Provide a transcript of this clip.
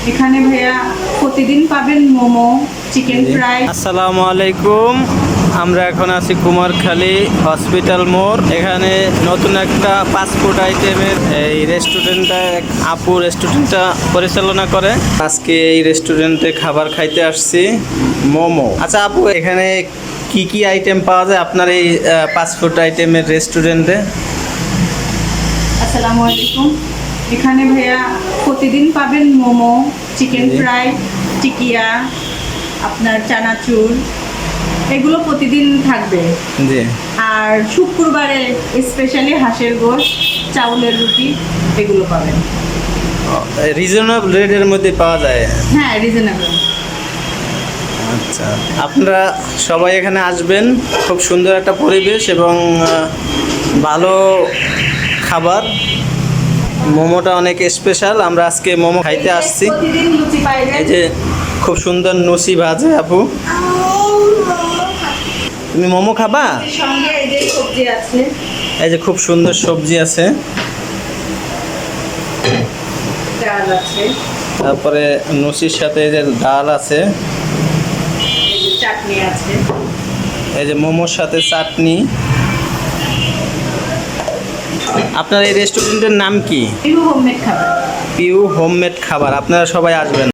এখানে ভাইয়া প্রতিদিন পাবেন মোমো, চিকেন ফ্রাই। আসসালামু আলাইকুম। আমরা এখন আছি কুমারখালী হসপিটাল মোড়। এখানে নতুন একটা ফাস্টফুড আইটেমের এই রেস্টুরেন্টটা আপু রেস্টুরেন্টটা পরিচালনা করে। আজকে এই রেস্টুরেন্টে খাবার খাইতে আসছি, মোমো। আচ্ছা আপু, এখানে কি কি আইটেম পাওয়া যায় আপনার এই ফাস্টফুড আইটেমের রেস্টুরেন্টে? আসসালামু আলাইকুম। এখানে ভাইয়া প্রতিদিন পাবেন মোমো, চিকেন ফ্রাই, টিকিয়া, আপনার চানাচুর, এগুলো প্রতিদিন থাকবে। জি। আর শুক্রবারে স্পেশালি হাঁসের গোশত, চাউলের রুটি, এগুলো পাবেন। রিজনেবল রেটের মধ্যে পাওয়া যায়? হ্যাঁ, রিজনেবল। আচ্ছা, আপনারা সবাই এখানে আসবেন। খুব সুন্দর একটা পরিবেশ এবং ভালো খাবার। মোমোটা অনেক স্পেশাল। আমরা আজকে মোমো খাইতে আসছি। প্রতিদিন লুচি পাইবেন। এই যে খুব সুন্দর লুচি ভাজে আপু। তুমি মোমো খাবা? সঙ্গে এই যে সবজি আছে। এই যে খুব সুন্দর সবজি আছে, ডাল আছে, তারপরে লুচির সাথে এই যে ডাল আছে, এই যে চাটনি আছে। এই যে মোমোর সাথে চাটনি। আপনার এই রেস্টুরেন্টের নাম কি? এগুলো হোমমেড খাবার। পিউ হোমমেড খাবার। আপনারা সবাই আসবেন।